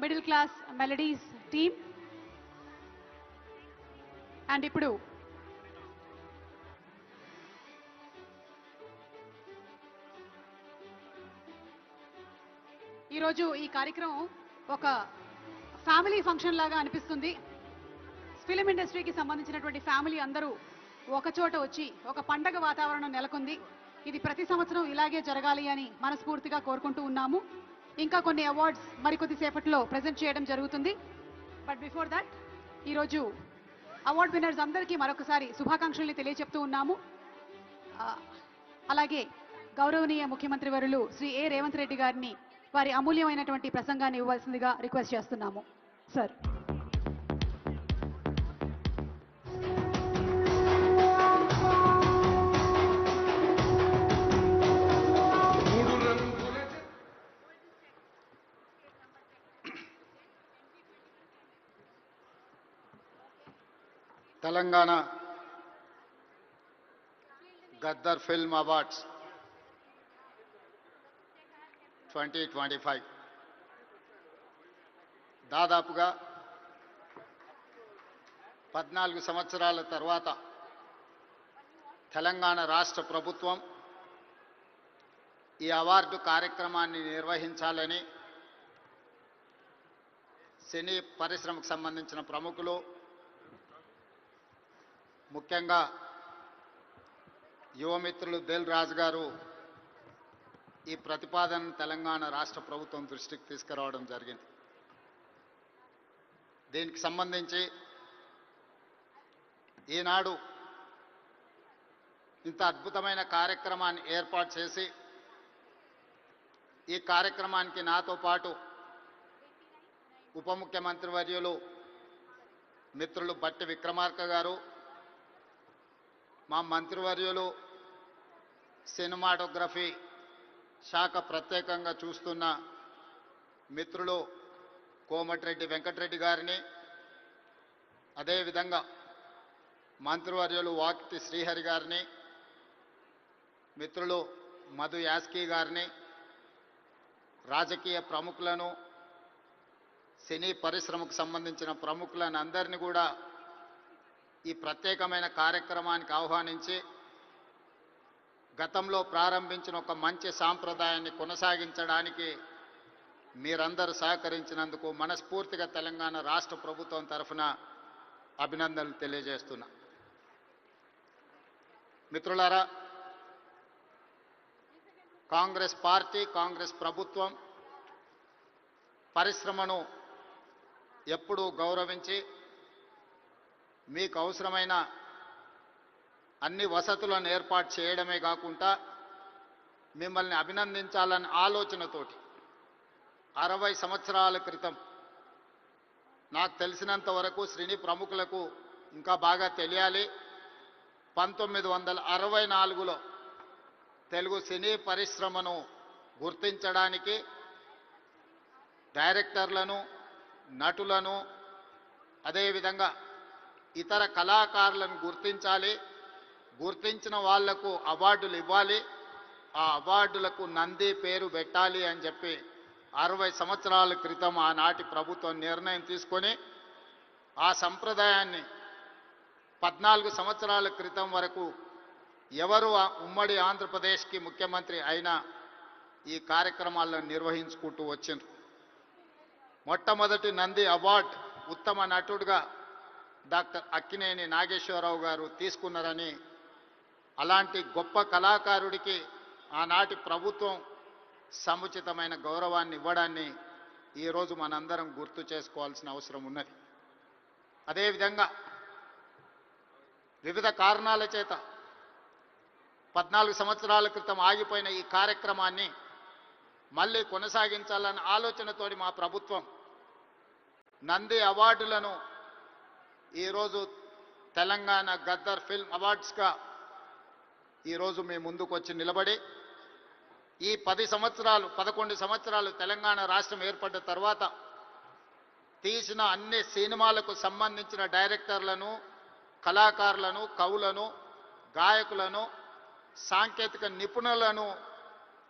Middle class melodies team. And ఇప్పుడు ఈరోజు ఈ కార్యక్రమం ఒక ఫ్యామిలీ ఫంక్షన్ లాగా అనిపిస్తుంది. ఫిలిం ఇండస్ట్రీకి సంబంధించినటువంటి ఫ్యామిలీ అందరూ ఒకచోట వచ్చి ఒక పండగ వాతావరణం నెలకొంది. ఇది ప్రతి సంవత్సరం ఇలాగే జరగాలి అని మనస్ఫూర్తిగా కోరుకుంటూ ఉన్నాము. ఇంకా కొన్ని అవార్డ్స్ మరికొద్ది సేపట్లో ప్రెజెంట్ చేయడం జరుగుతుంది. బట్ బిఫోర్ దట్ ఈరోజు అవార్డ్ విన్నర్స్ అందరికీ మరొకసారి శుభాకాంక్షల్ని తెలియజెప్తూ ఉన్నాము. అలాగే గౌరవనీయ ముఖ్యమంత్రి వర్యులు శ్రీ ఏ రేవంత్ రెడ్డి గారిని వారి అమూల్యమైనటువంటి ప్రసంగాన్ని ఇవ్వాల్సిందిగా రిక్వెస్ట్ చేస్తున్నాము. Sir. Telangana Gaddar film awards 2025 దాదాపుగా 14 సంవత్సరాల తర్వాత తెలంగాణ రాష్ట్ర ప్రభుత్వం ఈ అవార్డు కార్యక్రమాన్ని నిర్వహించాలని సినీ పరిశ్రమకు సంబంధించిన ప్రముఖులు, ముఖ్యంగా యువమిత్రులు దిల్ రాజు గారు ఈ ప్రతిపాదనను తెలంగాణ రాష్ట్ర ప్రభుత్వం దృష్టికి తీసుకురావడం జరిగింది. దీనికి సంబంధించి ఈనాడు ఇంత అద్భుతమైన కార్యక్రమాన్ని ఏర్పాటు చేసి ఈ కార్యక్రమానికి నాతో పాటు ఉప ముఖ్యమంత్రి వర్యులు మిత్రులు బట్టి విక్రమార్క గారు, మా మంత్రివర్యులు సినిమాటోగ్రఫీ శాఖ ప్రత్యేకంగా చూస్తున్న మిత్రులు కోమటిరెడ్డి వెంకటరెడ్డి గారిని, అదేవిధంగా మంత్రివర్యులు వాకిటి శ్రీహరి గారిని, మిత్రులు మధు యాస్కీ గారిని, రాజకీయ ప్రముఖులను, సినీ పరిశ్రమకు సంబంధించిన ప్రముఖులను అందరినీ కూడా ఈ ప్రత్యేకమైన కార్యక్రమానికి ఆహ్వానించి గతంలో ప్రారంభించిన ఒక మంచి సాంప్రదాయాన్ని కొనసాగించడానికి మీరందరూ సహకరించినందుకు మనస్ఫూర్తిగా తెలంగాణ రాష్ట్ర ప్రభుత్వం తరఫున అభినందనలు తెలియజేస్తున్నా. మిత్రులారా, కాంగ్రెస్ పార్టీ, కాంగ్రెస్ ప్రభుత్వం పరిశ్రమను ఎప్పుడూ గౌరవించి మీకు అవసరమైన అన్ని వసతులను ఏర్పాటు చేయడమే కాకుండా మిమ్మల్ని అభినందించాలనే ఆలోచనతోటి 60 సంవత్సరాల క్రితం, నాకు తెలిసినంత వరకు సినీ ప్రముఖులకు ఇంకా బాగా తెలియాలి, 1964లో తెలుగు సినీ పరిశ్రమను గుర్తించడానికి డైరెక్టర్లను, నటులను, అదేవిధంగా ఇతర కళాకారులను గుర్తించాలి, గుర్తించిన వాళ్లకు అవార్డులు ఇవ్వాలి, ఆ అవార్డులకు నంది పేరు పెట్టాలి అని చెప్పి 60 సంవత్సరాల క్రితం ఆనాటి ప్రభుత్వం నిర్ణయం తీసుకొని ఆ సంప్రదాయాన్ని 14 సంవత్సరాల క్రితం వరకు ఎవరు ఉమ్మడి ఆంధ్రప్రదేశ్కి ముఖ్యమంత్రి అయినా ఈ కార్యక్రమాలను నిర్వహించుకుంటూ వచ్చిండ్రు. మొట్టమొదటి నంది అవార్డు ఉత్తమ నటుడుగా డాక్టర్ అక్కినేని నాగేశ్వరరావు గారు తీసుకున్నారని, అలాంటి గొప్ప కళాకారుడికి ఆనాటి ప్రభుత్వం సముచితమైన గౌరవాన్ని ఇవ్వడాన్ని ఈరోజు మనందరం గుర్తు చేసుకోవాల్సిన అవసరం ఉన్నది. అదేవిధంగా వివిధ కారణాల చేత 14 సంవత్సరాల క్రితం ఆగిపోయిన ఈ కార్యక్రమాన్ని మళ్ళీ కొనసాగించాలన్న ఆలోచనతోటి మా ప్రభుత్వం నంది అవార్డులను ఈరోజు తెలంగాణ గద్దర్ ఫిల్మ్ అవార్డ్స్గా ఈరోజు మీ ముందుకు వచ్చి నిలబడి ఈ 11 సంవత్సరాలు తెలంగాణ రాష్ట్రం ఏర్పడ్డ తర్వాత తీసిన అన్ని సినిమాలకు సంబంధించిన డైరెక్టర్లను, కళాకారులను, కవులను, గాయకులను, సాంకేతిక నిపుణులను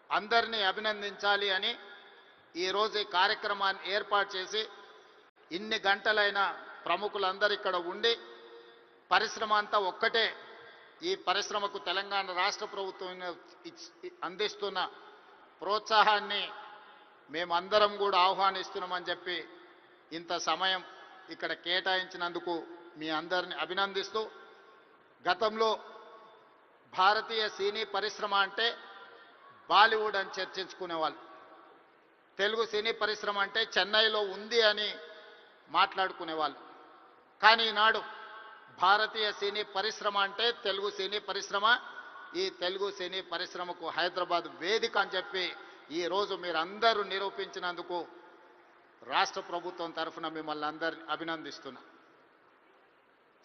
అందరినీ అభినందించాలి అని ఈరోజు ఈ కార్యక్రమాన్ని ఏర్పాటు చేసి ఇన్ని గంటలైనా ప్రముఖులందరూ ఇక్కడ ఉండి పరిశ్రమ అంతా ఒక్కటే, ఈ పరిశ్రమకు తెలంగాణ రాష్ట్ర ప్రభుత్వం అందిస్తున్న ప్రోత్సాహాన్ని మేమందరం కూడా ఆహ్వానిస్తున్నామని చెప్పి ఇంత సమయం ఇక్కడ కేటాయించినందుకు మీ అందరిని అభినందిస్తూ, గతంలో భారతీయ సినీ పరిశ్రమ అంటే బాలీవుడ్ అని చర్చించుకునేవాళ్ళు, తెలుగు సినీ పరిశ్రమ అంటే చెన్నైలో ఉంది అని మాట్లాడుకునేవాళ్ళు. కానీ ఈనాడు భారతీయ సినీ పరిశ్రమ అంటే తెలుగు సినీ పరిశ్రమ, ఈ తెలుగు సినీ పరిశ్రమకు హైదరాబాద్ వేదిక అని చెప్పి ఈరోజు మీరందరూ నిరూపించినందుకు రాష్ట్ర ప్రభుత్వం తరఫున మిమ్మల్ని అందరిని అభినందిస్తున్నా.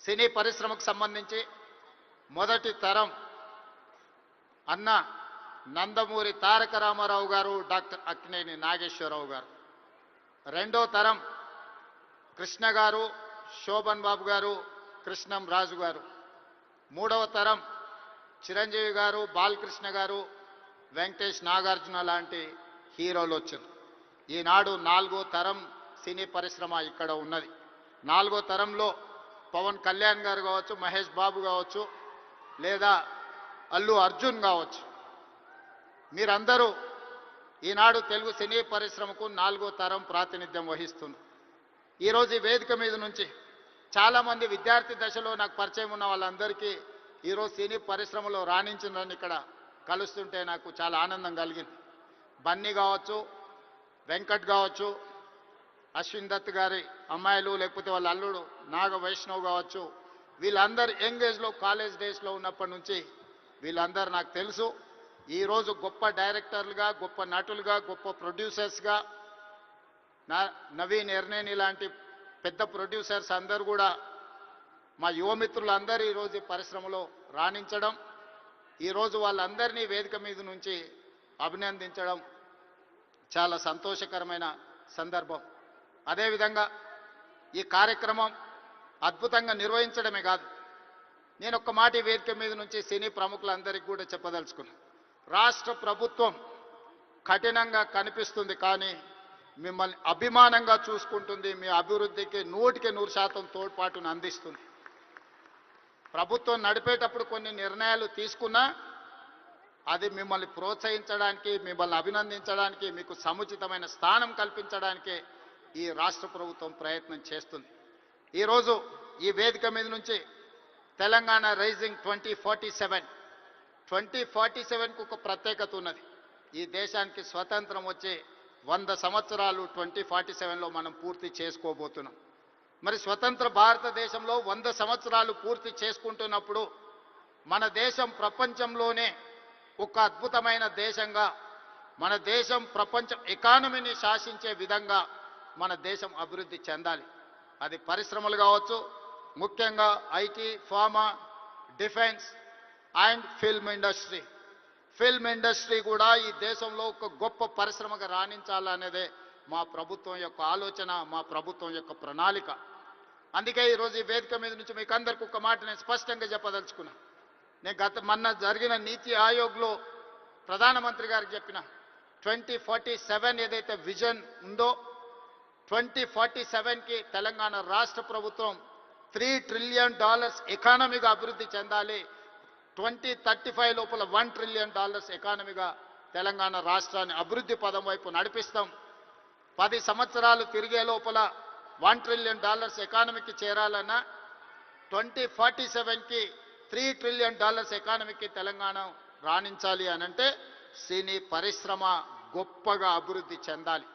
సినీ పరిశ్రమకు సంబంధించి మొదటి తరం అన్న నందమూరి తారక రామారావు గారు, డాక్టర్ అక్కినేని నాగేశ్వరరావు గారు. రెండో తరం కృష్ణ గారు, శోభన్ బాబు గారు, కృష్ణం రాజు గారు. మూడవ తరం చిరంజీవి గారు, బాలకృష్ణ గారు, వెంకటేష్ నాగార్జున లాంటి హీరోలు వచ్చారు. ఈనాడు నాలుగో తరం సినీ పరిశ్రమ ఇక్కడ ఉన్నది. నాలుగో తరంలో పవన్ కళ్యాణ్ గారు కావచ్చు, మహేష్ బాబు కావచ్చు, లేదా అల్లు అర్జున్ కావచ్చు. మీరందరూ ఈనాడు తెలుగు సినీ పరిశ్రమకు నాలుగో తరం ప్రాతినిధ్యం వహిస్తున్నారు. ఈరోజు ఈ వేదిక మీద నుంచి చాలామంది విద్యార్థి దశలో నాకు పరిచయం ఉన్న వాళ్ళందరికీ ఈరోజు సినీ పరిశ్రమలో రాణించిందని ఇక్కడ కలుస్తుంటే నాకు చాలా ఆనందం కలిగింది. బన్నీ కావచ్చు, వెంకట్ కావచ్చు, అశ్విన్ దత్ గారి అమ్మాయిలు, లేకపోతే వాళ్ళ అల్లుడు నాగ వైష్ణవ్ కావచ్చు, వీళ్ళందరూ యంగ్ ఏజ్లో కాలేజ్ డేస్లో ఉన్నప్పటి నుంచి వీళ్ళందరూ నాకు తెలుసు. ఈరోజు గొప్ప డైరెక్టర్లుగా, గొప్ప నటులుగా, గొప్ప ప్రొడ్యూసర్స్గా, నవీన్ ఎర్నేని లాంటి పెద్ద ప్రొడ్యూసర్స్ అందరూ కూడా మా యువమిత్రులందరూ ఈరోజు ఈ పరిశ్రమలో రాణించడం, ఈరోజు వాళ్ళందరినీ వేదిక మీద నుంచి అభినందించడం చాలా సంతోషకరమైన సందర్భం. అదేవిధంగా ఈ కార్యక్రమం అద్భుతంగా నిర్వహించడమే కాదు, నేను ఒక్క మాట ఈ వేదిక మీద నుంచి సినీ ప్రముఖులందరికీ కూడా చెప్పదలుచుకున్నాను. రాష్ట్ర ప్రభుత్వం కఠినంగా కనిపిస్తుంది, కానీ మిమ్మల్ని అభిమానంగా చూసుకుంటుంది, మీ అభివృద్ధికి 100% తోడ్పాటును అందిస్తుంది. ప్రభుత్వం నడిపేటప్పుడు కొన్ని నిర్ణయాలు తీసుకున్నా అది మిమ్మల్ని ప్రోత్సహించడానికి, మిమ్మల్ని అభినందించడానికి, మీకు సముచితమైన స్థానం కల్పించడానికే ఈ రాష్ట్ర ప్రభుత్వం ప్రయత్నం చేస్తుంది. ఈరోజు ఈ వేదిక మీద నుంచి తెలంగాణ రైజింగ్ 2047కు ఒక ప్రత్యేకత ఉన్నది. ఈ దేశానికి స్వతంత్రం వచ్చే 100 సంవత్సరాలు 2047లో మనం పూర్తి చేసుకోబోతున్నాం. మరి స్వతంత్ర భారతదేశంలో 100 సంవత్సరాలు పూర్తి చేసుకుంటున్నప్పుడు మన దేశం ప్రపంచంలోనే ఒక అద్భుతమైన దేశంగా, మన దేశం ప్రపంచం ఎకానమీని శాసించే విధంగా మన దేశం అభివృద్ధి చెందాలి. అది పరిశ్రమలు కావచ్చు, ముఖ్యంగా IT, pharma, defence and film industry. Film industry కూడా ఈ దేశంలో ఒక గొప్ప పరిశ్రమగా రాణించాలనేదే మా ప్రభుత్వం యొక్క ఆలోచన, మా ప్రభుత్వం యొక్క ప్రణాళిక. అందుకే ఈరోజు ఈ వేదిక మీద నుంచి మీకు అందరికీ ఒక మాట నేను స్పష్టంగా చెప్పదలుచుకున్నా. నేను మొన్న జరిగిన నీతి ఆయోగ్లో ప్రధానమంత్రి గారికి చెప్పిన 2047 ఏదైతే విజన్ ఉందో 2047కి తెలంగాణ రాష్ట్ర ప్రభుత్వం $3 ట్రిలియన్ ఎకానమీగా అభివృద్ధి చెందాలి. 2035 లోపల $1 ట్రిలియన్ ఎకానమీగా తెలంగాణ రాష్ట్రాన్ని అభివృద్ధి పదం వైపు నడిపిస్తాం. 10 సంవత్సరాలు తిరిగే లోపల $1 ట్రిలియన్ ఎకానమీకి చేరాలన్నా 2047కి $3 ట్రిలియన్ ఎకానమీకి తెలంగాణ రాణించాలి అనంటే సినీ పరిశ్రమ గొప్పగా అభివృద్ధి చెందాలి.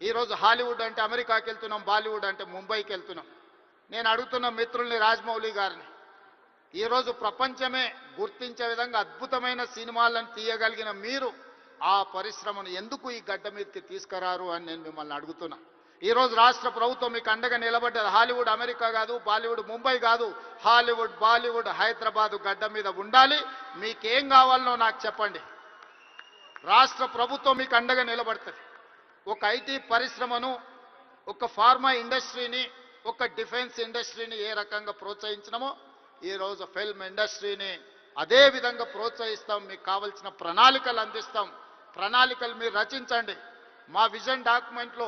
ఈరోజు హాలీవుడ్ అంటే అమెరికాకి వెళ్తున్నాం, బాలీవుడ్ అంటే ముంబైకి వెళ్తున్నాం. నేను అడుగుతున్న మిత్రుల్ని, రాజమౌళి గారిని, ఈరోజు ప్రపంచమే గుర్తించే విధంగా అద్భుతమైన సినిమాలను తీయగలిగిన మీరు ఆ పరిశ్రమను ఎందుకు ఈ గడ్డ మీదకి తీసుకురారు అని నేను మిమ్మల్ని అడుగుతున్నా. ఈరోజు రాష్ట్ర ప్రభుత్వం మీకు అండగా నిలబడ్డది. హాలీవుడ్ అమెరికా కాదు, బాలీవుడ్ ముంబై కాదు, హాలీవుడ్ బాలీవుడ్ హైదరాబాదు గడ్డ మీద ఉండాలి. మీకేం కావాలనో నాకు చెప్పండి, రాష్ట్ర ప్రభుత్వం మీకు అండగా నిలబడుతుంది. ఒక ఐటీ పరిశ్రమను, ఒక ఫార్మా ఇండస్ట్రీని, ఒక డిఫెన్స్ ఇండస్ట్రీని ఏ రకంగా ప్రోత్సహించినామో ఈరోజు ఫిల్మ్ ఇండస్ట్రీని అదే విధంగా ప్రోత్సహిస్తాం. మీకు కావాల్సిన ప్రణాళికలు అందిస్తాం. ప్రణాళికలు మీరు రచించండి. మా విజన్ డాక్యుమెంట్లో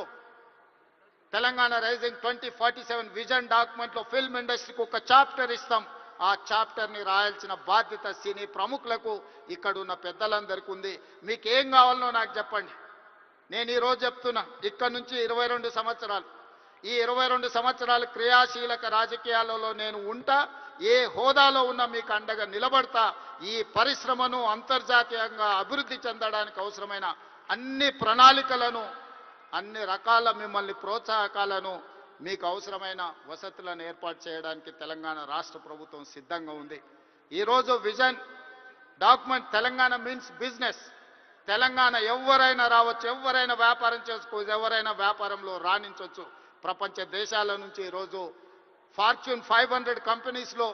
తెలంగాణ రైజింగ్ 2047 విజన్ డాక్యుమెంట్లో ఫిల్మ్ ఇండస్ట్రీకి ఒక చాప్టర్ ఇస్తాం. ఆ చాప్టర్ని రాయాల్సిన బాధ్యత సినీ ప్రముఖులకు ఇక్కడ ఉన్న పెద్దలందరికీ ఉంది. మీకు ఏం కావాలనో నాకు చెప్పండి. నేను ఈరోజు చెప్తున్నా, ఇక్కడ నుంచి 22 సంవత్సరాలు, ఈ 22 సంవత్సరాలు క్రియాశీలక రాజకీయాలలో నేను ఉంటా. ఏ హోదాలో ఉన్నా మీకు అండగా నిలబడతా. ఈ పరిశ్రమను అంతర్జాతీయంగా అభివృద్ధి చెందడానికి అవసరమైన అన్ని ప్రణాళికలను, అన్ని రకాల మిమ్మల్ని ప్రోత్సాహకాలను, మీకు అవసరమైన వసతులను ఏర్పాటు చేయడానికి తెలంగాణ రాష్ట్ర ప్రభుత్వం సిద్ధంగా ఉంది. ఈరోజు vision document Telangana means business. Telangana ఎవరైనా రావచ్చు, ఎవరైనా వ్యాపారం చేసుకోవచ్చు, ఎవరైనా వ్యాపారంలో రాణించవచ్చు. ప్రపంచ దేశాల నుంచి ఈరోజు ఫార్చ్యూన్ 500 కంపెనీస్లో